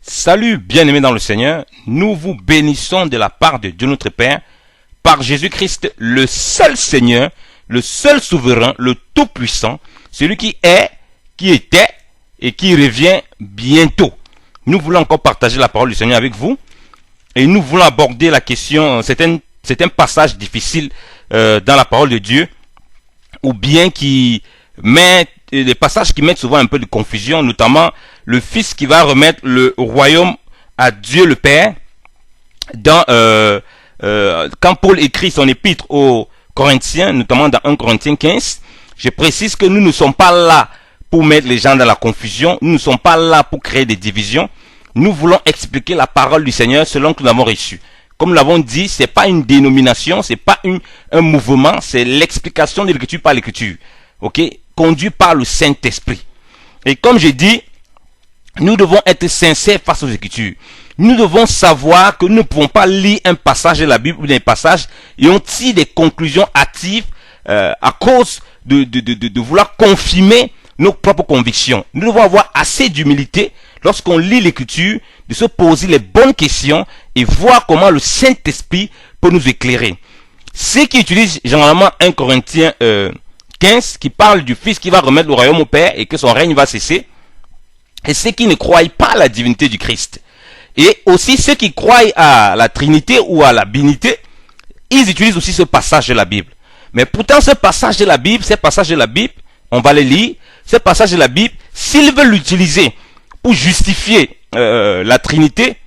Salut bien-aimés dans le Seigneur, nous vous bénissons de la part de Dieu notre Père, par Jésus-Christ, le seul Seigneur, le seul souverain, le tout-puissant, celui qui est, qui était et qui revient bientôt. Nous voulons encore partager la parole du Seigneur avec vous et nous voulons aborder la question, c'est un passage difficile dans la parole de Dieu, ou bien qui met des passages qui mettent souvent un peu de confusion, notamment le Fils qui va remettre le royaume à Dieu le Père. Dans quand Paul écrit son épître aux Corinthiens, notamment dans 1 Corinthiens 15, je précise que nous ne sommes pas là pour mettre les gens dans la confusion, nous ne sommes pas là pour créer des divisions. Nous voulons expliquer la parole du Seigneur selon que nous l'avons reçue. Comme nous l'avons dit, c'est pas une dénomination, c'est pas un mouvement, c'est l'explication de l'écriture par l'écriture. Ok, conduit par le Saint-Esprit. Et comme j'ai dit, nous devons être sincères face aux Écritures. Nous devons savoir que nous ne pouvons pas lire un passage de la Bible ou des passages et on tire des conclusions hâtives à cause de vouloir confirmer nos propres convictions. Nous devons avoir assez d'humilité lorsqu'on lit l'Écriture, de se poser les bonnes questions et voir comment le Saint-Esprit peut nous éclairer. Ceux qui utilisent généralement 1 Corinthiens 15, qui parle du Fils qui va remettre le royaume au Père et que son règne va cesser, et ceux qui ne croient pas à la divinité du Christ. Et aussi ceux qui croient à la Trinité ou à la Binité, ils utilisent aussi ce passage de la Bible. Mais pourtant ce passage de la Bible, on va les lire, ce passage de la Bible, s'ils veulent l'utiliser pour justifier la Trinité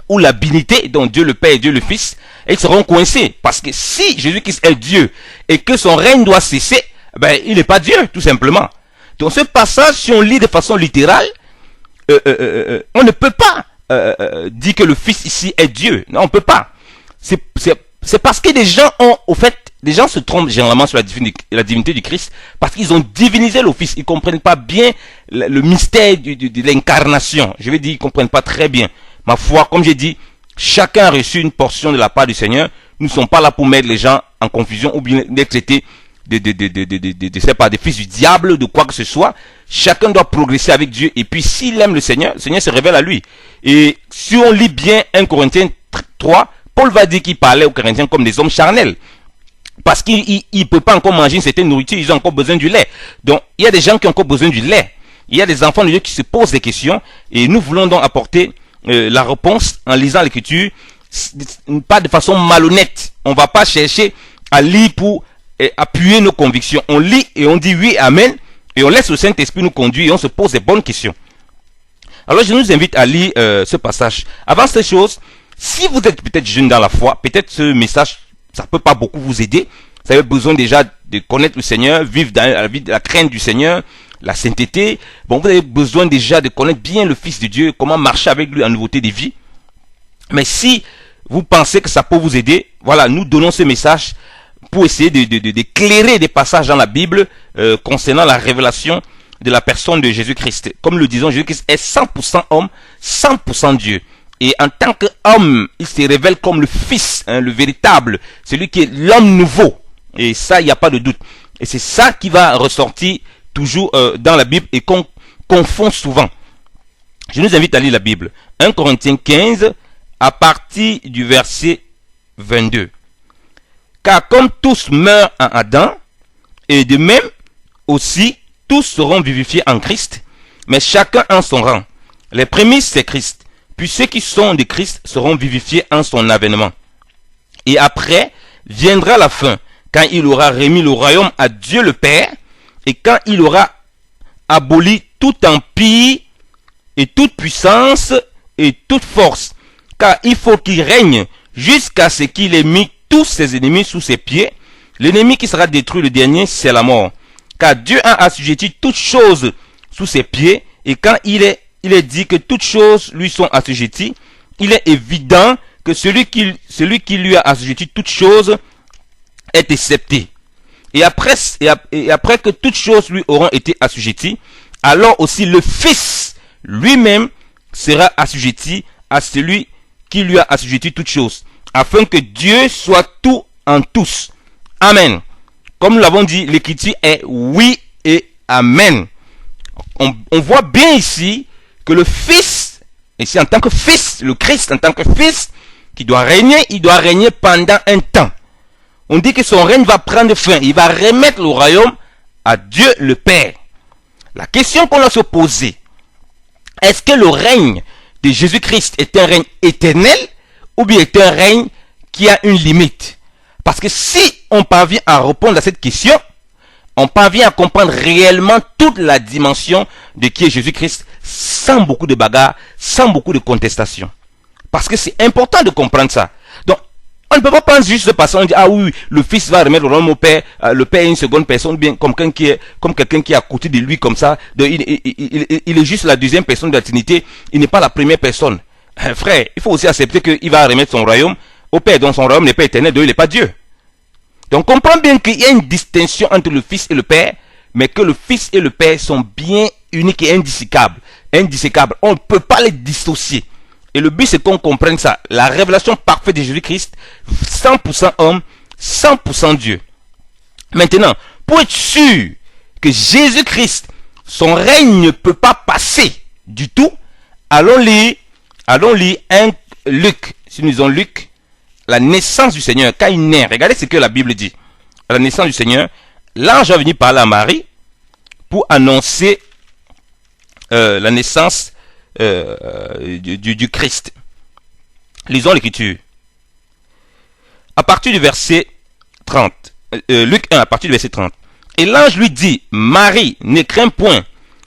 ou la Binité, donc Dieu le Père et Dieu le Fils, ils seront coincés. Parce que si Jésus-Christ est Dieu et que son règne doit cesser, ben, il n'est pas Dieu, tout simplement. Donc ce passage, si on lit de façon littérale, on ne peut pas dire que le Fils ici est Dieu. Non, on ne peut pas. C'est parce que des gens ont, au fait, les gens se trompent généralement sur la divinité du Christ parce qu'ils ont divinisé le Fils. Ils ne comprennent pas bien le mystère de l'incarnation. Je vais dire, ils ne comprennent pas très bien. Ma foi, comme j'ai dit, chacun a reçu une portion de la part du Seigneur. Nous ne sommes pas là pour mettre les gens en confusion ou bien les traiter des fils du diable, de quoi que ce soit. Chacun doit progresser avec Dieu. Et puis, s'il aime le Seigneur se révèle à lui. Et si on lit bien 1 Corinthiens 3, Paul va dire qu'il parlait aux Corinthiens comme des hommes charnels. Parce qu'il ne peut pas encore manger une certaine nourriture, ils ont encore besoin du lait. Donc, il y a des gens qui ont encore besoin du lait. Il y a des enfants de Dieu qui se posent des questions. Et nous voulons donc apporter la réponse en lisant l'écriture, pas de façon malhonnête. On ne va pas chercher à lire pour appuyer nos convictions. On lit et on dit oui, amen, et on laisse le Saint-Esprit nous conduire et on se pose des bonnes questions. Alors je nous invite à lire ce passage. Avant cette chose, si vous êtes peut-être jeune dans la foi, peut-être ce message, ça ne peut pas beaucoup vous aider. Vous avez besoin déjà de connaître le Seigneur, vivre dans la vie de la crainte du Seigneur, la sainteté. Bon, vous avez besoin déjà de connaître bien le Fils de Dieu, comment marcher avec lui en nouveauté de vie. Mais si vous pensez que ça peut vous aider, voilà, nous donnons ce message pour essayer d'éclairer des passages dans la Bible concernant la révélation de la personne de Jésus-Christ. Comme nous le disons, Jésus-Christ est 100% homme, 100% Dieu. Et en tant qu'homme, il se révèle comme le Fils, le véritable, celui qui est l'homme nouveau. Et ça, il n'y a pas de doute. Et c'est ça qui va ressortir toujours dans la Bible et qu'on confond souvent. Je nous invite à lire la Bible. 1 Corinthiens 15, à partir du verset 22. Car comme tous meurent en Adam, et de même aussi tous seront vivifiés en Christ, mais chacun en son rang. Les prémices, c'est Christ. Puis ceux qui sont de Christ seront vivifiés en son avènement. Et après, viendra la fin, quand il aura remis le royaume à Dieu le Père, et quand il aura aboli tout empire, et toute puissance, et toute force. Car il faut qu'il règne jusqu'à ce qu'il ait mis tous ses ennemis sous ses pieds. L'ennemi qui sera détruit le dernier, c'est la mort. Car Dieu a assujetti toutes choses sous ses pieds, et quand il est dit que toutes choses lui sont assujetties, il est évident que celui qui lui a assujetti toutes choses est accepté. Et après que toutes choses lui auront été assujetties, alors aussi le Fils lui-même sera assujetti à celui qui lui a assujetti toutes choses, afin que Dieu soit tout en tous. Amen. Comme nous l'avons dit, l'écriture est oui et amen. On voit bien ici que le Fils ici en tant que fils, le Christ en tant que fils, qui doit régner, il doit régner pendant un temps. On dit que son règne va prendre fin, il va remettre le royaume à Dieu le Père. La question qu'on doit se poser, est-ce que le règne de Jésus-Christ est un règne éternel ou bien est un règne qui a une limite? Parce que si on parvient à répondre à cette question, on parvient à comprendre réellement toute la dimension de qui est Jésus-Christ sans beaucoup de bagarres, sans beaucoup de contestation. Parce que c'est important de comprendre ça. Donc, on ne peut pas prendre juste de façon et dire, ah oui, le Fils va remettre le royaume au Père, le Père est une seconde personne, bien comme quelqu'un qui est à côté de lui comme ça. Il est juste la deuxième personne de la Trinité, il n'est pas la première personne. Frère, il faut aussi accepter qu'il va remettre son royaume au Père, donc son royaume n'est pas éternel, donc il n'est pas Dieu. Donc comprends bien qu'il y a une distinction entre le Fils et le Père, mais que le Fils et le Père sont bien uniques et indissociables. On ne peut pas les dissocier. Et le but c'est qu'on comprenne ça. La révélation parfaite de Jésus-Christ, 100% homme, 100% Dieu. Maintenant, pour être sûr que Jésus-Christ, son règne ne peut pas passer du tout, allons lire 1 Luc. Si nous lisons Luc, la naissance du Seigneur, quand il naît, regardez ce que la Bible dit. À la naissance du Seigneur, l'ange va venir parler à Marie pour annoncer la naissance du Christ. Lisons l'écriture. À partir du verset 30. Luc 1, à partir du verset 30. Et l'ange lui dit, Marie, ne crains point,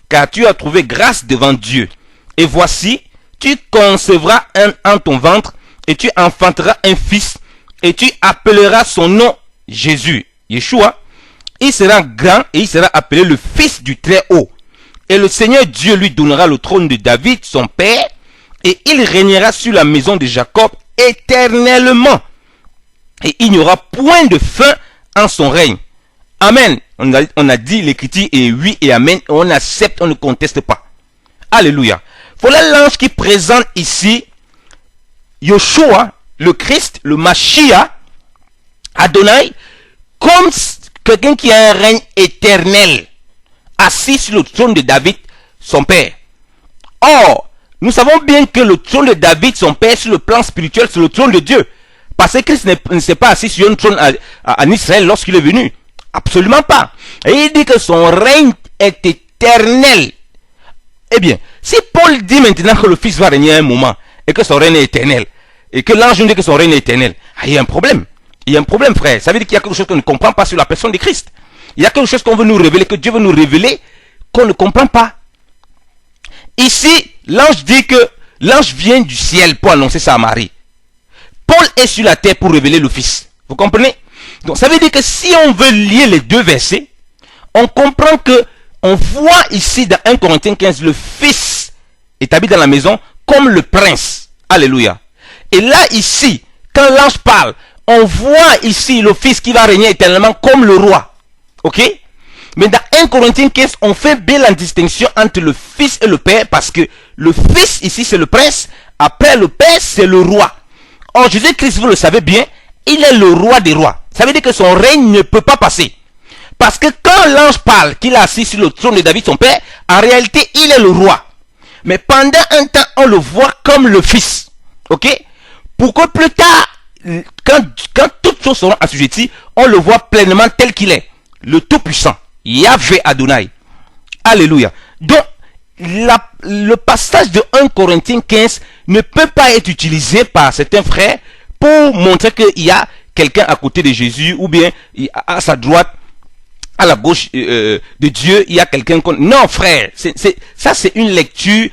car tu as trouvé grâce devant Dieu. Et voici, tu concevras en ton ventre, et tu enfanteras un fils, et tu appelleras son nom Jésus, Yeshua. Il sera grand, et il sera appelé le Fils du Très-Haut. Et le Seigneur Dieu lui donnera le trône de David, son père, et il régnera sur la maison de Jacob éternellement. Et il n'y aura point de fin en son règne. Amen. On a dit l'écriture est oui et amen. On accepte, on ne conteste pas. Alléluia. Voilà l'ange qui présente ici Yeshua, le Christ, le Mashiach, Adonai, comme quelqu'un qui a un règne éternel, assis sur le trône de David, son père. Or, nous savons bien que le trône de David, son père, sur le plan spirituel, c'est le trône de Dieu. Parce que Christ ne s'est pas assis sur un trône en Israël lorsqu'il est venu. Absolument pas. Et il dit que son règne est éternel. Eh bien, si Paul dit maintenant que le Fils va régner à un moment, et que son règne est éternel, et que l'ange dit que son règne est éternel, il y a un problème. Il y a un problème, frère. Ça veut dire qu'il y a quelque chose qu'on ne comprend pas sur la personne de Christ. Il y a quelque chose qu'on veut nous révéler, que Dieu veut nous révéler, qu'on ne comprend pas. Ici, l'ange dit que l'ange vient du ciel pour annoncer ça à Marie. Paul est sur la terre pour révéler le Fils. Vous comprenez? Donc ça veut dire que si on veut lier les deux versets, on comprend que on voit ici dans 1 Corinthiens 15 le Fils établi dans la maison comme le prince. Alléluia. Et là ici, quand l'ange parle, on voit ici le Fils qui va régner éternellement comme le roi. Ok? Mais dans 1 Corinthiens 15, on fait bien la distinction entre le Fils et le Père, parce que le Fils ici c'est le prince, après le Père c'est le roi. Or Jésus-Christ, vous le savez bien, il est le roi des rois. Ça veut dire que son règne ne peut pas passer. Parce que quand l'ange parle qu'il est assis sur le trône de David son père, en réalité il est le roi. Mais pendant un temps on le voit comme le Fils. Ok? Pour que plus tard, quand toutes choses seront assujetties, on le voit pleinement tel qu'il est. Le Tout-Puissant. Yahvé Adonai. Alléluia. Donc, le passage de 1 Corinthiens 15 ne peut pas être utilisé par certains frères pour montrer qu'il y a quelqu'un à côté de Jésus, ou bien à sa droite, à la gauche de Dieu, il y a quelqu'un qu'on... Non, frère, ça c'est une lecture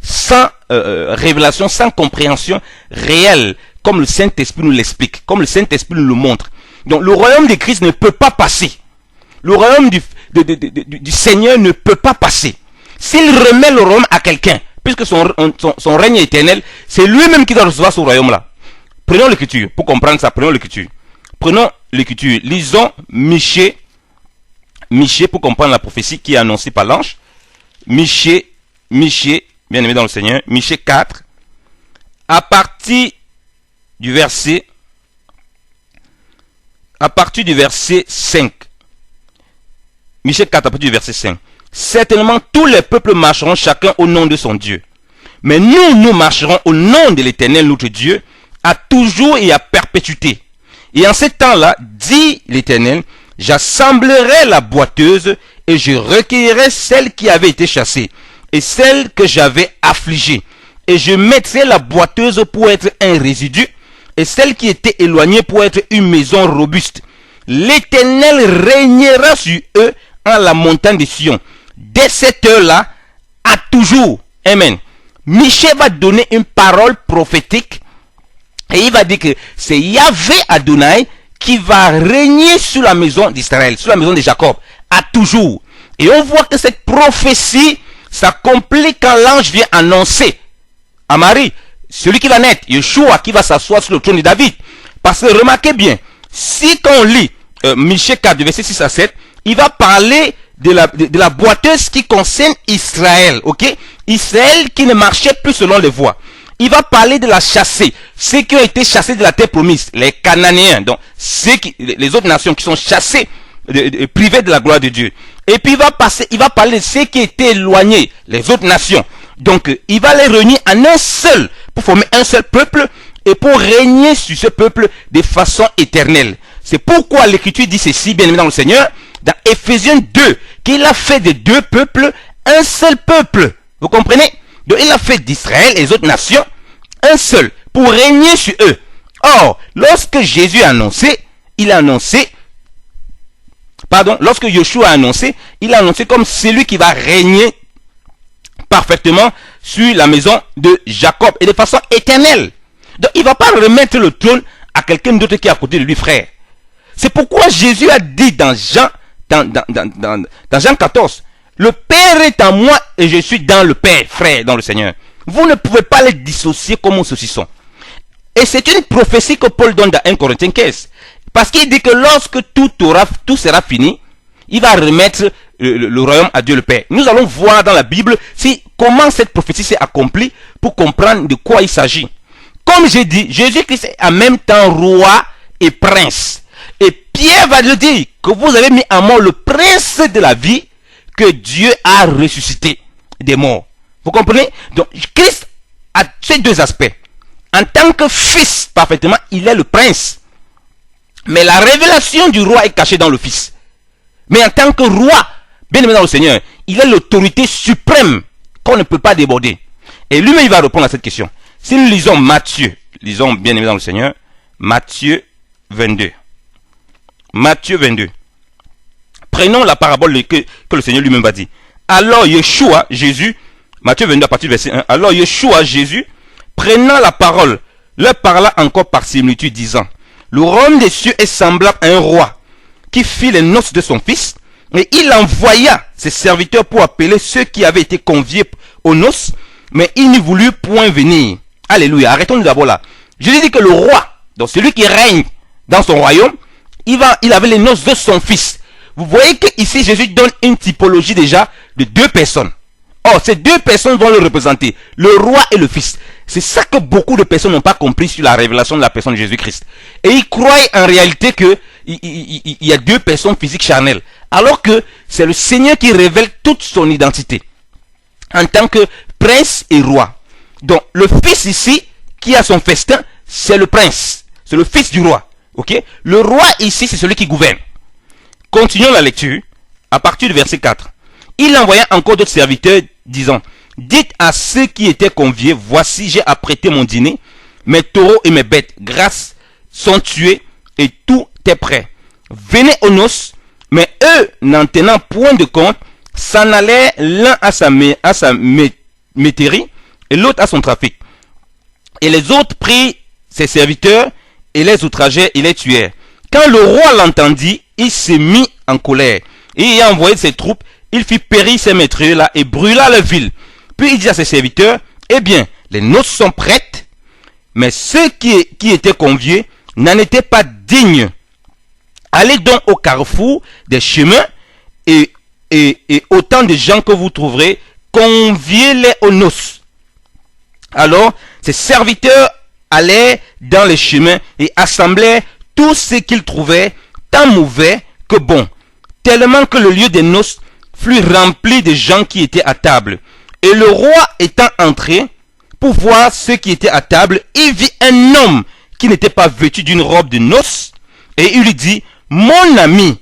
sans révélation, sans compréhension réelle, comme le Saint-Esprit nous l'explique, comme le Saint-Esprit nous le montre. Donc le royaume de Christ ne peut pas passer. Le royaume du Seigneur ne peut pas passer. S'il remet le royaume à quelqu'un, puisque son règne est éternel, c'est lui-même qui doit recevoir ce royaume-là. Prenons l'écriture, pour comprendre ça, prenons l'écriture. Prenons l'écriture, lisons Michée, pour comprendre la prophétie qui est annoncée par l'ange. Michée, bien aimé dans le Seigneur, Michée 4, à partir du verset 5. Michée 4, à partir du verset 5. Certainement, tous les peuples marcheront chacun au nom de son Dieu. Mais nous marcherons au nom de l'Éternel notre Dieu, à toujours et à perpétuité. Et en ce temps-là, dit l'Éternel, j'assemblerai la boiteuse et je recueillerai celle qui avait été chassée et celle que j'avais affligée. Et je mettrai la boiteuse pour être un résidu et celle qui était éloignée pour être une maison robuste. L'Éternel régnera sur eux en la montagne de Sion. Dès cette heure-là, à toujours. Amen. Michée va donner une parole prophétique et il va dire que c'est Yahvé Adonai qui va régner sur la maison d'Israël, sur la maison de Jacob, à toujours. Et on voit que cette prophétie s'accomplit quand l'ange vient annoncer à Marie, celui qui va naître, Yeshua, qui va s'asseoir sur le trône de David. Parce que remarquez bien, si quand on lit Michée 4, verset 6 à 7, il va parler de la boiteuse qui concerne Israël, ok? Israël qui ne marchait plus selon les voies. Il va parler de la chassée, ceux qui ont été chassés de la terre promise, les Cananéens, donc les autres nations qui sont chassées, privées de la gloire de Dieu. Et puis il va parler de ceux qui étaient éloignés, les autres nations. Donc il va les réunir en un seul, pour former un seul peuple et pour régner sur ce peuple de façon éternelle. C'est pourquoi l'Écriture dit ceci, bien aimé dans le Seigneur, dans Éphésiens 2, qu'il a fait des deux peuples un seul peuple. Vous comprenez? Donc il a fait d'Israël et les autres nations un seul, pour régner sur eux. Or, lorsque Jésus a annoncé, lorsque Yeshua a annoncé, il a annoncé comme celui qui va régner parfaitement sur la maison de Jacob et de façon éternelle. Donc il ne va pas remettre le trône à quelqu'un d'autre qui est à côté de lui, frère. C'est pourquoi Jésus a dit dans Jean 14, le Père est en moi et je suis dans le Père, frère, dans le Seigneur. Vous ne pouvez pas les dissocier comme un saucisson. Et c'est une prophétie que Paul donne dans 1 Corinthiens 15. Parce qu'il dit que lorsque tout sera fini, il va remettre le royaume à Dieu le Père. Nous allons voir dans la Bible comment cette prophétie s'est accomplie pour comprendre de quoi il s'agit. Comme j'ai dit, Jésus-Christ est en même temps roi et prince. Et Pierre va le dire que vous avez mis à mort le prince de la vie que Dieu a ressuscité des morts. Vous comprenez? Donc Christ a ces deux aspects. En tant que fils, parfaitement, il est le prince. Mais la révélation du roi est cachée dans le fils. Mais en tant que roi, bien aimé dans le Seigneur, il est l'autorité suprême qu'on ne peut pas déborder. Et lui-même, il va répondre à cette question. Si nous lisons Matthieu, lisons bien aimé dans le Seigneur, Matthieu 22. Matthieu 22. Prenons la parabole que le Seigneur lui-même va dire. Alors Yeshua, Jésus, Matthieu 22 à partir du verset 1. Alors Yeshua, Jésus, prenant la parole, leur parla encore par similitude, disant, le royaume des cieux est semblable à un roi qui fit les noces de son fils, et il envoya ses serviteurs pour appeler ceux qui avaient été conviés aux noces, mais il n'y voulut point venir. Alléluia. Arrêtons-nous d'abord là. Jésus dit que le roi, donc celui qui règne dans son royaume, il avait les noces de son fils. Vous voyez qu'ici Jésus donne une typologie déjà de deux personnes. Or, ces deux personnes vont le représenter, le roi et le fils. C'est ça que beaucoup de personnes n'ont pas compris sur la révélation de la personne de Jésus-Christ. Et ils croient en réalité que il y a deux personnes physiques charnelles. Alors que c'est le Seigneur qui révèle toute son identité. En tant que prince et roi. Donc, le fils ici, qui a son festin, c'est le prince. C'est le fils du roi. Ok? Le roi ici, c'est celui qui gouverne. Continuons la lecture. À partir du verset 4. Il envoya encore d'autres serviteurs, disant, dites à ceux qui étaient conviés, voici j'ai apprêté mon dîner, mes taureaux et mes bêtes grasses sont tués et tout est prêt. Venez aux noces, mais eux, n'en tenant point de compte, s'en allaient l'un à sa métairie et l'autre à son trafic. Et les autres prirent ses serviteurs et les outrageaient et les tuèrent. Quand le roi l'entendit, il s'est mis en colère et ayant envoyé ses troupes, il fit périr ces maîtres-là et brûla la ville. Puis il dit à ses serviteurs, eh bien, les noces sont prêtes, mais ceux qui étaient conviés n'en étaient pas dignes. Allez donc au carrefour des chemins et autant de gens que vous trouverez, conviez-les aux noces. Alors, ses serviteurs allaient dans les chemins et assemblaient tout ce qu'ils trouvaient, tant mauvais que bon, tellement que le lieu des noces fut rempli de gens qui étaient à table. Et le roi étant entré, pour voir ceux qui étaient à table, il vit un homme qui n'était pas vêtu d'une robe de noces, et il lui dit, mon ami,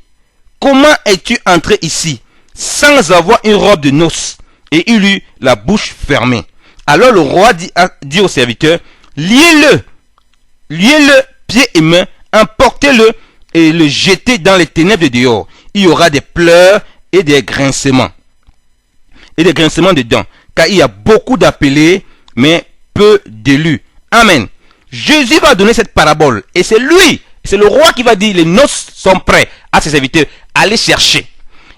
comment es-tu entré ici sans avoir une robe de noces? Et il eut la bouche fermée. Alors le roi dit au serviteur, liez-le pieds et mains, emportez-le et le jetez dans les ténèbres de dehors. Il y aura des pleurs et des grincements. Et des grincements de dents. Car il y a beaucoup d'appelés, mais peu d'élus. Amen. Jésus va donner cette parabole. Et c'est lui, c'est le roi qui va dire, les noces sont prêts à ses serviteurs. Allez chercher.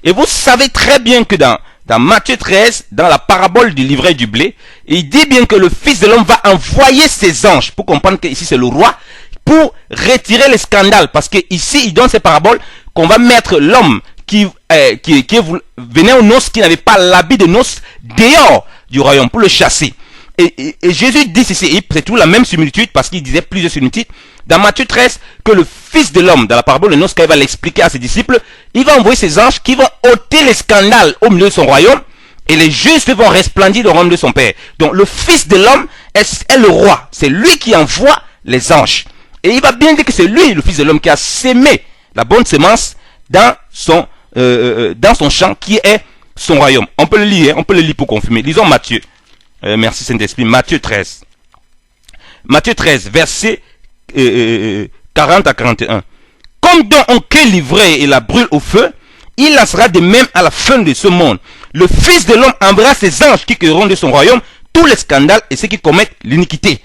Et vous savez très bien que dans Matthieu 13, dans la parabole du livret du blé, il dit bien que le Fils de l'homme va envoyer ses anges, pour comprendre que ici c'est le roi, pour retirer les scandales. Parce que ici il donne ces paraboles qu'on va mettre l'homme qui venait aux noces, qui n'avait pas l'habit de noces, dehors du royaume, pour le chasser. Et Jésus dit ceci, c'est tout la même similitude, parce qu'il disait plusieurs similitudes, dans Matthieu 13, que le Fils de l'homme, dans la parabole de noces, quand il va l'expliquer à ses disciples, il va envoyer ses anges qui vont ôter les scandales au milieu de son royaume, et les justes vont resplendir dans le royaume de son Père. Donc le Fils de l'homme est le roi, c'est lui qui envoie les anges. Et il va bien dire que c'est lui, le Fils de l'homme, qui a sémé la bonne semence dans son champ, qui est son royaume. On peut le lire, on peut le lire pour confirmer. Lisons Matthieu. Merci Saint-Esprit. Matthieu 13. Matthieu 13, verset 40 à 41. Comme donc on cueille l'ivraie et la brûle au feu, il en sera de même à la fin de ce monde. Le Fils de l'homme enverra ses anges qui cueilleront de son royaume tous les scandales et ceux qui commettent l'iniquité.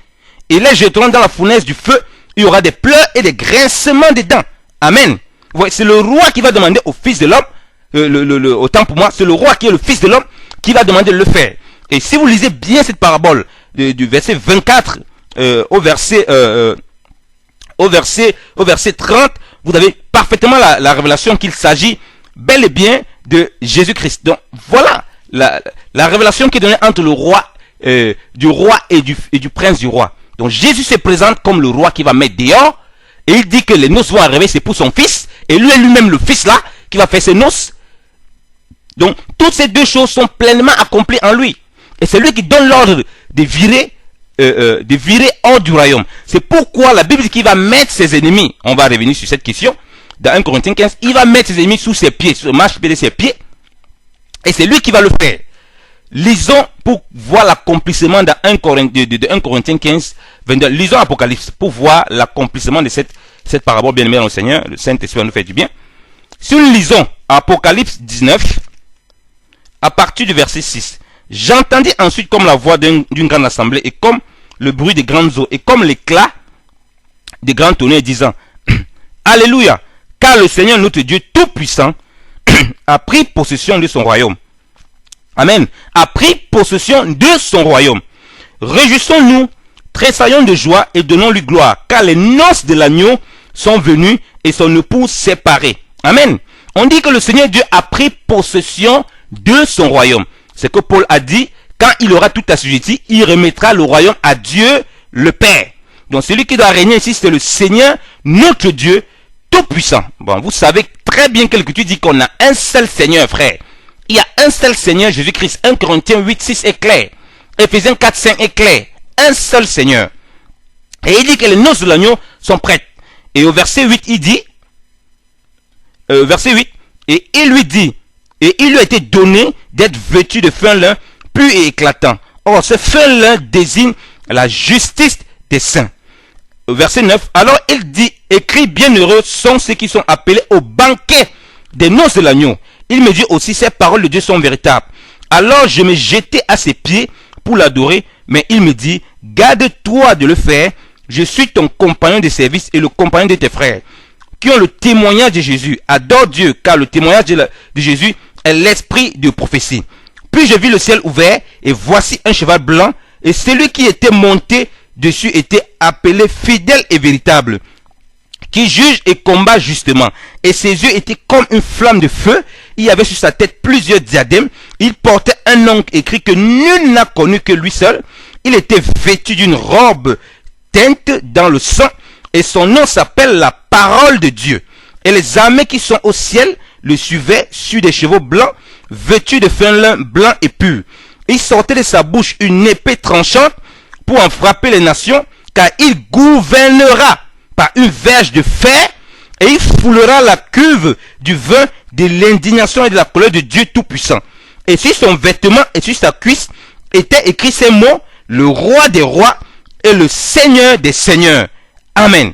Et les jetteront dans la fournaise du feu. Il y aura des pleurs et des grincements des dents. Amen. C'est le roi qui va demander au Fils de l'homme, autant pour moi, c'est le roi qui est le Fils de l'homme qui va demander de le faire. Et si vous lisez bien cette parabole du verset 24 au verset 30, vous avez parfaitement la révélation qu'il s'agit bel et bien de Jésus-Christ. Donc voilà la révélation qui est donnée entre le roi du roi et du prince du roi. Donc Jésus se présente comme le roi qui va mettre dehors, et il dit que les noces vont arriver, c'est pour son fils, et lui-même le fils là qui va faire ses noces. Donc toutes ces deux choses sont pleinement accomplies en lui. Et c'est lui qui donne l'ordre de virer hors du royaume. C'est pourquoi la Bible dit qu'il va mettre ses ennemis. On va revenir sur cette question. Dans 1 Corinthiens 15, il va mettre ses ennemis sous ses pieds, sur le marchepied de ses pieds. Et c'est lui qui va le faire. Lisons pour voir l'accomplissement dans 1 Corinthiens 15, 22. Lisons Apocalypse pour voir l'accomplissement de cette parabole bien aimée dans le Seigneur. Le Saint-Esprit va nous faire du bien. Si nous lisons Apocalypse 19, à partir du verset 6. J'entendis ensuite comme la voix d'une grande assemblée et comme le bruit des grandes eaux et comme l'éclat des grands tonnerres disant Alléluia, car le Seigneur notre Dieu Tout-Puissant a pris possession de son royaume. Amen. A pris possession de son royaume. Réjouissons-nous, tressaillons de joie et donnons-lui gloire, car les noces de l'agneau sont venues et son épouse séparée. Amen. On dit que le Seigneur Dieu a pris possession de son royaume. C'est que Paul a dit, quand il aura tout assujetti, il remettra le royaume à Dieu le Père. Donc celui qui doit régner ici, c'est le Seigneur, notre Dieu, Tout-Puissant. Bon, vous savez très bien que l'Écriture dit qu'on a un seul Seigneur, frère. Il y a un seul Seigneur, Jésus-Christ. 1 Corinthiens 8, 6 est clair. Éphésiens 4, 5 est clair. Un seul Seigneur. Et il dit que les noces de l'agneau sont prêtes. Et au verset 8, il dit, verset 8, et il lui dit, et il lui a été donné d'être vêtu de fin lin pur et éclatant. Or, ce fin lin désigne la justice des saints. Au verset 9, alors il dit, écrit, bienheureux sont ceux qui sont appelés au banquet des noces de l'agneau. Il me dit aussi, ces paroles de Dieu sont véritables. Alors je me jetai à ses pieds pour l'adorer, mais il me dit, garde-toi de le faire, je suis ton compagnon de service et le compagnon de tes frères, qui ont le témoignage de Jésus. Adore Dieu, car le témoignage de Jésus est l'esprit de prophétie. Puis je vis le ciel ouvert, et voici un cheval blanc, et celui qui était monté dessus était appelé fidèle et véritable, qui juge et combat justement. Et ses yeux étaient comme une flamme de feu. Il y avait sur sa tête plusieurs diadèmes. Il portait un nom écrit que nul n'a connu que lui seul. Il était vêtu d'une robe teinte dans le sang, et son nom s'appelle la parole de Dieu. Et les armées qui sont au ciel le suivaient sur des chevaux blancs, vêtus de fin lin blanc et pur. Il sortait de sa bouche une épée tranchante, pour en frapper les nations, car il gouvernera par une verge de fer, et il foulera la cuve du vin de l'indignation et de la colère de Dieu Tout-Puissant. Et sur son vêtement et sur sa cuisse étaient écrits ces mots: le roi des rois et le seigneur des seigneurs. Amen.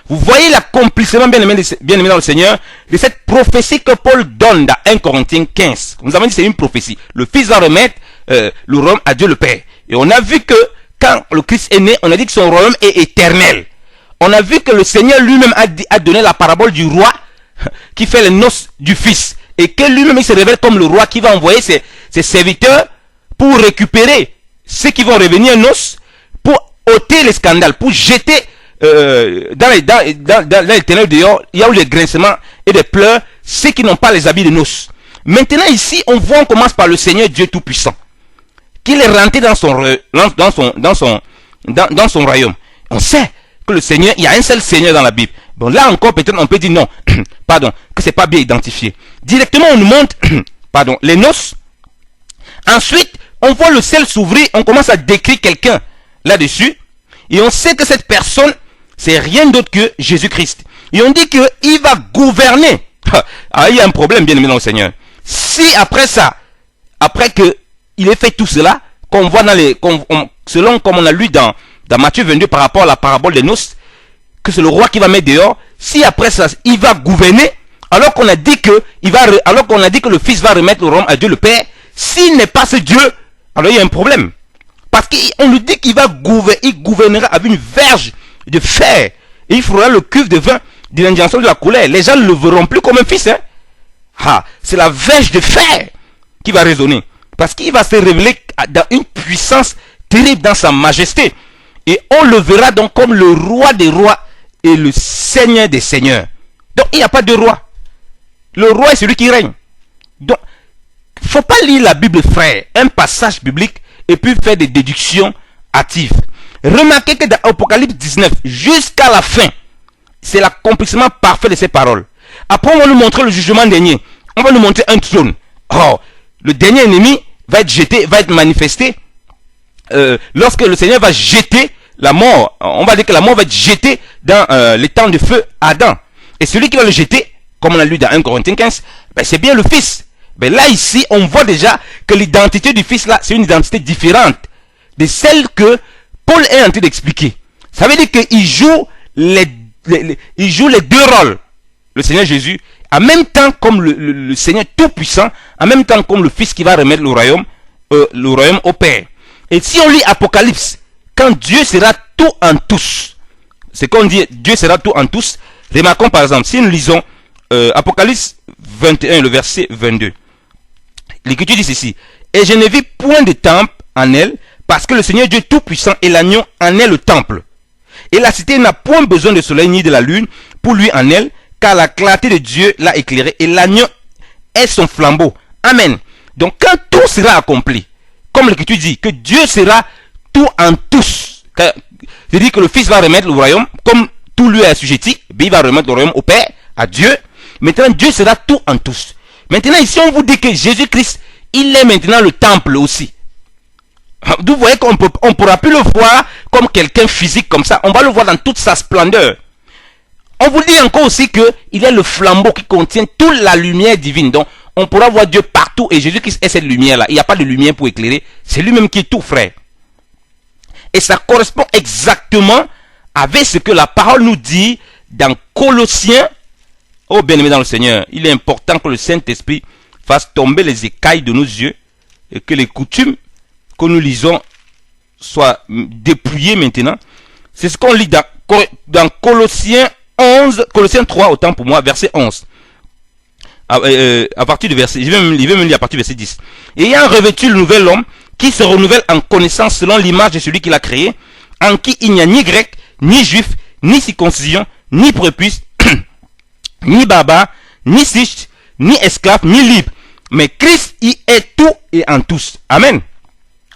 Vous voyez l'accomplissement, bien aimé dans le Seigneur, de cette prophétie que Paul donne dans 1 Corinthiens 15. Nous avons dit que c'est une prophétie. Le Fils va remettre le royaume à Dieu le Père. Et on a vu que quand le Christ est né, on a dit que son royaume est éternel. On a vu que le Seigneur lui-même a donné la parabole du roi qui fait les noces du Fils. Et que lui-même il se révèle comme le roi qui va envoyer ses serviteurs pour récupérer ceux qui vont revenir noces, pour ôter les scandales, pour jeter dans les ténèbres dehors, il y a eu les grincements et des pleurs, ceux qui n'ont pas les habits de noces. Maintenant ici, on commence par le Seigneur Dieu Tout-Puissant, qu'il est rentré dans son royaume. On sait que le Seigneur, il y a un seul Seigneur dans la Bible. Bon, là encore, peut-être on peut dire non, pardon, que c'est pas bien identifié. Directement, on nous montre, pardon, les noces. Ensuite, on voit le ciel s'ouvrir, on commence à décrire quelqu'un là-dessus, et on sait que cette personne, c'est rien d'autre que Jésus-Christ. Et on dit qu'il va gouverner. Ah, il y a un problème, bien aimé dans le Seigneur. Si après ça, après qu'il ait fait tout cela, qu'on voit selon comme on a lu dans Matthieu 22 par rapport à la parabole des noces, que c'est le roi qui va mettre dehors, si après ça, il va gouverner, alors qu'on a dit que le Fils va remettre le royaume à Dieu le Père, s'il n'est pas ce Dieu, alors il y a un problème. Parce qu'on nous dit qu'il gouvernera avec une verge de fer. Et il fera le cuve de vin de l'indignation de la colère. Les gens ne le verront plus comme un fils. Hein? Ah, c'est la verge de fer qui va résonner. Parce qu'il va se révéler dans une puissance terrible dans sa majesté. Et on le verra donc comme le roi des rois et le seigneur des seigneurs. Donc il n'y a pas de roi. Le roi est celui qui règne. Donc, il ne faut pas lire la Bible, frère, un passage biblique, et puis faire des déductions hâtives. Remarquez que dans Apocalypse 19, jusqu'à la fin, c'est l'accomplissement parfait de ces paroles. Après, on va nous montrer le jugement dernier. On va nous montrer un trône. Oh, le dernier ennemi va être jeté, va être manifesté. Lorsque le Seigneur va jeter la mort, on va dire que la mort va être jetée dans les temps de feu Adam. Et celui qui va le jeter, comme on a lu dans 1 Corinthiens 15, ben c'est bien le Fils. Mais là, ici, on voit déjà que l'identité du Fils, là, c'est une identité différente de celle que Paul est en train d'expliquer. Ça veut dire qu'il joue les deux rôles. Le Seigneur Jésus, en même temps comme le Seigneur Tout-Puissant, en même temps comme le Fils qui va remettre le royaume au Père. Et si on lit Apocalypse, quand Dieu sera tout en tous, c'est qu'on dit Dieu sera tout en tous, remarquons par exemple, si nous lisons Apocalypse 21, le verset 22. L'Écriture dit ceci: et je ne vis point de temple en elle, parce que le Seigneur Dieu Tout-Puissant et l'agneau en est le temple. Et la cité n'a point besoin de soleil ni de la lune pour lui en elle, car la clarté de Dieu l'a éclairé, et l'agneau est son flambeau. Amen. Donc quand tout sera accompli, comme l'Écriture dit, que Dieu sera tout en tous, c'est-à-dire que le Fils va remettre le royaume, comme tout lui est assujetti, il va remettre le royaume au Père, à Dieu. Maintenant, Dieu sera tout en tous. Maintenant, ici, on vous dit que Jésus-Christ, il est maintenant le temple aussi. Vous voyez qu'on ne pourra plus le voir comme quelqu'un physique comme ça. On va le voir dans toute sa splendeur. On vous dit encore aussi qu'il est le flambeau qui contient toute la lumière divine. Donc, on pourra voir Dieu partout et Jésus-Christ est cette lumière-là. Il n'y a pas de lumière pour éclairer. C'est lui-même qui est tout, frère. Et ça correspond exactement avec ce que la parole nous dit dans Colossiens. Oh bien-aimé dans le Seigneur, il est important que le Saint-Esprit fasse tomber les écailles de nos yeux et que les coutumes que nous lisons soient dépouillées maintenant. C'est ce qu'on lit dans Colossiens 3, autant pour moi, verset 11. À partir du verset, je vais même lire à partir du verset 10. Ayant revêtu le nouvel homme qui se renouvelle en connaissance selon l'image de celui qui l'a créé, en qui il n'y a ni grec, ni juif, ni circoncision, ni prépuce, ni barbare, ni scythe, ni esclave, ni libre. Mais Christ y est tout et en tous. Amen.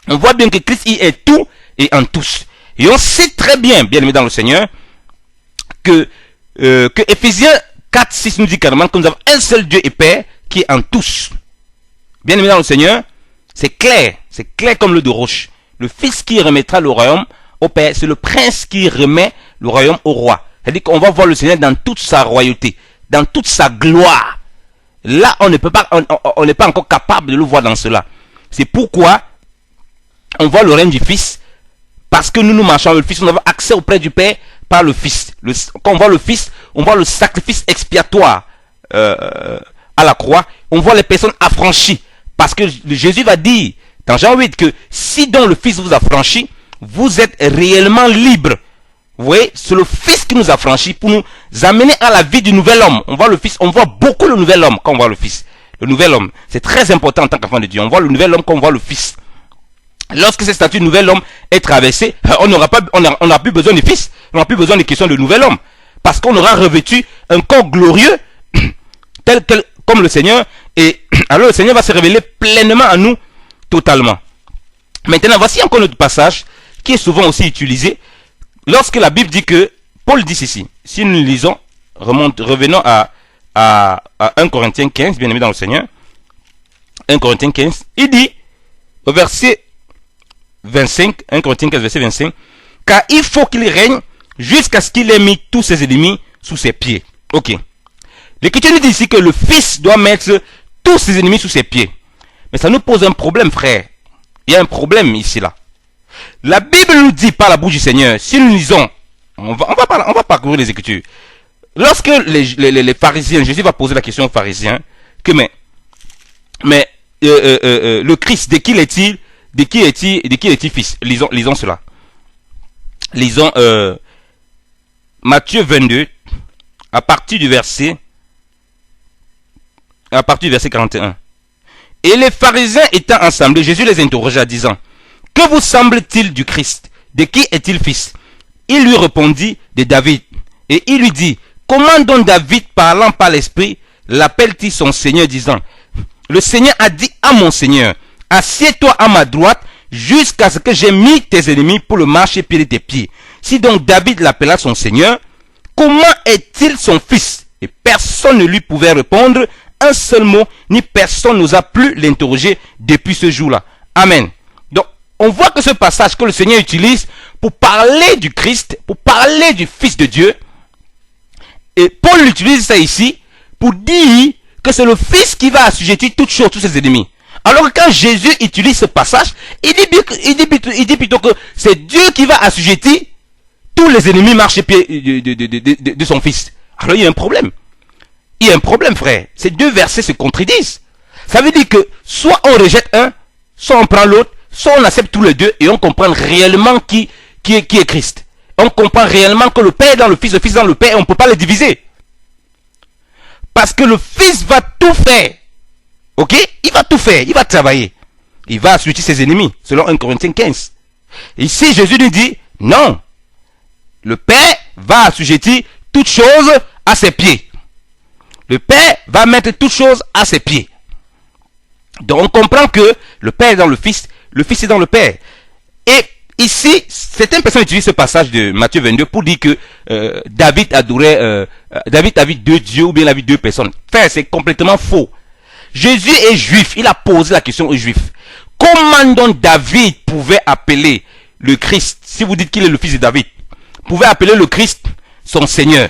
On voit bien que Christ y est tout et en tous. Et on sait très bien, bien aimé dans le Seigneur, que Ephésiens 4, 6 nous dit carrément que nous avons un seul Dieu et Père qui est en tous. Bien aimé dans le Seigneur, c'est clair comme l'eau de roche. Le fils qui remettra le royaume au Père, c'est le prince qui remet le royaume au roi. C'est-à-dire qu'on va voir le Seigneur dans toute sa royauté, dans toute sa gloire. Là, on ne peut pas, on n'est pas encore capable de le voir dans cela. C'est pourquoi on voit le règne du Fils, parce que nous marchons avec le Fils, on a accès auprès du Père par le Fils. Quand on voit le Fils, on voit le sacrifice expiatoire à la croix. On voit les personnes affranchies. Parce que Jésus va dire dans Jean 8 que si donc le Fils vous a franchi, vous êtes réellement libre. Vous voyez, c'est le Fils qui nous a franchis pour nous amener à la vie du nouvel homme. On voit le Fils, on voit beaucoup le nouvel homme quand on voit le Fils. Le nouvel homme, c'est très important en tant qu'enfant de Dieu. On voit le nouvel homme quand on voit le Fils. Lorsque ce statut de nouvel homme est traversé, on n'aura plus besoin du Fils. On n'a plus besoin des questions de nouvel homme. Parce qu'on aura revêtu un corps glorieux, comme le Seigneur. Et alors le Seigneur va se révéler pleinement à nous, totalement. Maintenant, voici encore notre passage, qui est souvent aussi utilisé. Lorsque la Bible dit que, Paul dit ceci. Si nous lisons, revenons à 1 Corinthiens 15, bien aimé dans le Seigneur. 1 Corinthiens 15, il dit, au verset 25, 1 Corinthiens 15, verset 25, car il faut qu'il règne jusqu'à ce qu'il ait mis tous ses ennemis sous ses pieds. Ok. L'Écriture nous dit ici que le Fils doit mettre tous ses ennemis sous ses pieds. Mais ça nous pose un problème, frère. Il y a un problème ici, là. La Bible nous dit par la bouche du Seigneur, si nous lisons, on va parcourir les Écritures. Lorsque les pharisiens, Jésus va poser la question aux pharisiens, que le Christ, de qui est-il fils? Lisons cela. Lisons Matthieu 22, à partir du verset 41. Et les pharisiens étant assemblés, Jésus les interrogea, disant, que vous semble-t-il du Christ? De qui est-il fils? Il lui répondit, de David. Et il lui dit, comment donc David, parlant par l'Esprit, l'appelle-t-il son Seigneur, disant, le Seigneur a dit à mon Seigneur, assieds-toi à ma droite, jusqu'à ce que j'ai mis tes ennemis pour le marchepied de tes pieds. Si donc David l'appela son Seigneur, comment est-il son fils? Et personne ne lui pouvait répondre un seul mot, ni personne n'osa plus l'interroger depuis ce jour-là. Amen. Donc, on voit que ce passage que le Seigneur utilise pour parler du Christ, pour parler du Fils de Dieu, et Paul utilise ça ici pour dire que c'est le Fils qui va assujettir toutes choses, tous ses ennemis. Alors que quand Jésus utilise ce passage, il dit plutôt que c'est Dieu qui va assujettir tous les ennemis marchepieds de son Fils. Alors il y a un problème. Il y a un problème, frère. Ces deux versets se contredisent. Ça veut dire que soit on rejette un, soit on prend l'autre, soit on accepte tous les deux et on comprend réellement qui est Christ. On comprend réellement que le Père est dans le Fils est dans le Père et on ne peut pas les diviser. Parce que le Fils va tout faire. Ok? Il va tout faire. Il va travailler. Il va assujettir ses ennemis, selon 1 Corinthiens 15. Ici, Jésus lui dit, non. Le Père va assujettir toutes choses à ses pieds. Le Père va mettre toutes choses à ses pieds. Donc on comprend que le Père est dans le Fils est dans le Père. Et ici, certaines personnes utilisent ce passage de Matthieu 22 pour dire que David adorait deux dieux ou bien il avait deux personnes. Frère, c'est complètement faux. Jésus est juif, il a posé la question aux juifs. Comment donc David pouvait appeler le Christ, si vous dites qu'il est le fils de David, pouvait appeler le Christ son Seigneur?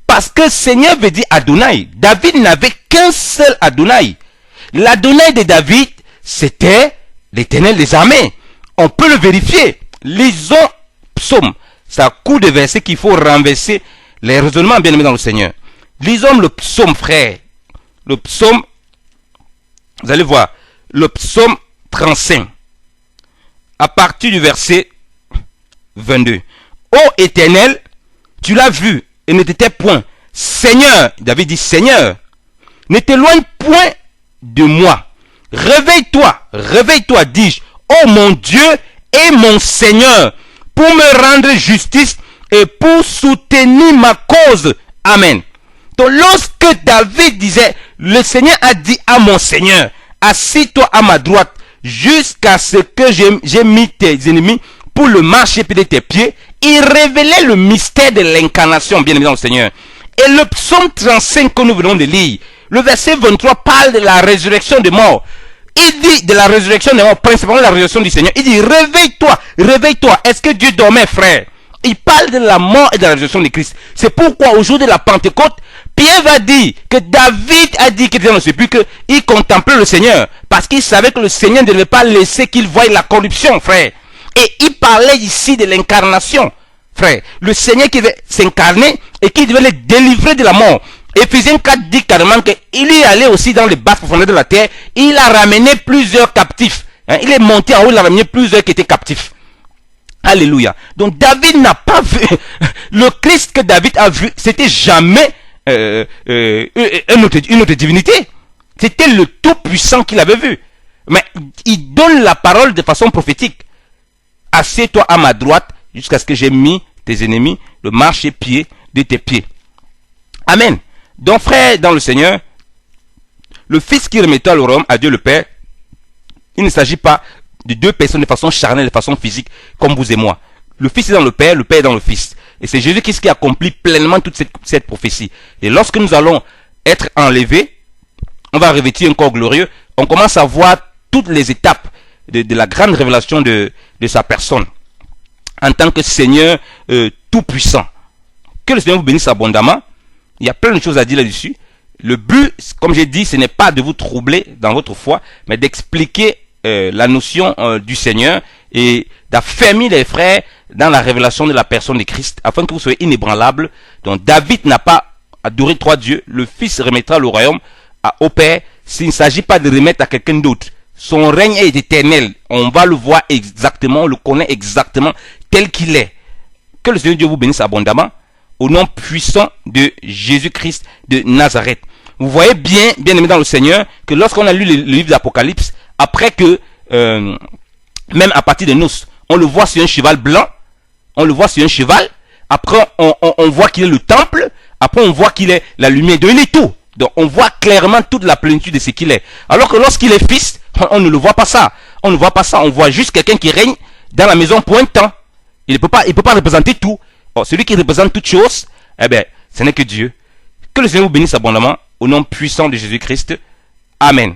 Parce que Seigneur veut dire Adonai. David n'avait qu'un seul Adonai. L'Adonai de David, c'était l'Éternel des armées. On peut le vérifier. Lisons Psaume. C'est à coup de versets qu'il faut renverser les raisonnements bien aimés dans le Seigneur. Lisons le Psaume, frère. Le Psaume, vous allez voir, le Psaume 35. À partir du verset 22. Ô Éternel, tu l'as vu et ne t'étais point. Seigneur, David dit Seigneur, ne t'éloigne point de moi. Réveille-toi, dis-je, ô mon Dieu et mon Seigneur, pour me rendre justice et pour soutenir ma cause. Amen. Donc lorsque David disait, le Seigneur a dit à mon Seigneur, assis-toi à ma droite, jusqu'à ce que j'ai mis tes ennemis pour le marchepied de tes pieds, il révélait le mystère de l'incarnation, bien évidemment, le Seigneur. Et le psaume 35 que nous venons de lire, le verset 23 parle de la résurrection des morts. Il dit de la résurrection des morts, principalement la résurrection du Seigneur. Il dit, réveille-toi, réveille-toi. Est-ce que Dieu dormait, frère? Il parle de la mort et de la résurrection de Christ. C'est pourquoi au jour de la Pentecôte, Pierre va dire que David a dit qu'il était dans le sépulcre, il contemplait le Seigneur. Parce qu'il savait que le Seigneur ne devait pas laisser qu'il voie la corruption, frère. Et il parlait ici de l'incarnation, frère. Le Seigneur qui devait s'incarner et qui devait les délivrer de la mort. Éphésiens 4 dit carrément qu'il est allé aussi dans les basses profondeurs de la terre. Il a ramené plusieurs captifs. Il est monté en haut, il a ramené plusieurs qui étaient captifs. Alléluia. Donc David n'a pas vu. Le Christ que David a vu, c'était jamais une autre divinité. C'était le Tout-Puissant qu'il avait vu. Mais il donne la parole de façon prophétique. Assieds-toi à ma droite jusqu'à ce que j'ai mis tes ennemis le marchepied de tes pieds. Amen. Donc frère dans le Seigneur, le Fils qui remettra le royaume à Dieu le Père, il ne s'agit pas de deux personnes de façon charnelle, de façon physique, comme vous et moi. Le Fils est dans le Père est dans le Fils. Et c'est Jésus-Christ qui accomplit pleinement toute cette prophétie. Et lorsque nous allons être enlevés, on va revêtir un corps glorieux, on commence à voir toutes les étapes de la grande révélation de sa personne. En tant que Seigneur tout-puissant. Que le Seigneur vous bénisse abondamment. Il y a plein de choses à dire là-dessus. Le but, comme j'ai dit, ce n'est pas de vous troubler dans votre foi, mais d'expliquer la notion du Seigneur et d'affermir les frères dans la révélation de la personne de Christ, afin que vous soyez inébranlables. Donc David n'a pas adoré trois dieux. Le Fils remettra le royaume au Père. S'il ne s'agit pas de remettre à quelqu'un d'autre. Son règne est éternel. On va le voir exactement, on le connaît exactement tel qu'il est. Que le Seigneur Dieu vous bénisse abondamment. Au nom puissant de Jésus-Christ de Nazareth. Vous voyez bien aimé dans le Seigneur, que lorsqu'on a lu le livre d'Apocalypse, après que, même à partir de noces, on le voit sur un cheval blanc, on le voit sur un cheval, après on voit qu'il est le temple, après on voit qu'il est la lumière, donc il est tout. Donc on voit clairement toute la plénitude de ce qu'il est. Alors que lorsqu'il est fils, on ne le voit pas ça. On ne voit pas ça, on voit juste quelqu'un qui règne dans la maison pour un temps. Il ne peut pas représenter tout. Or, celui qui représente toutes choses, eh bien, ce n'est que Dieu. Que le Seigneur vous bénisse abondamment, au nom puissant de Jésus-Christ. Amen.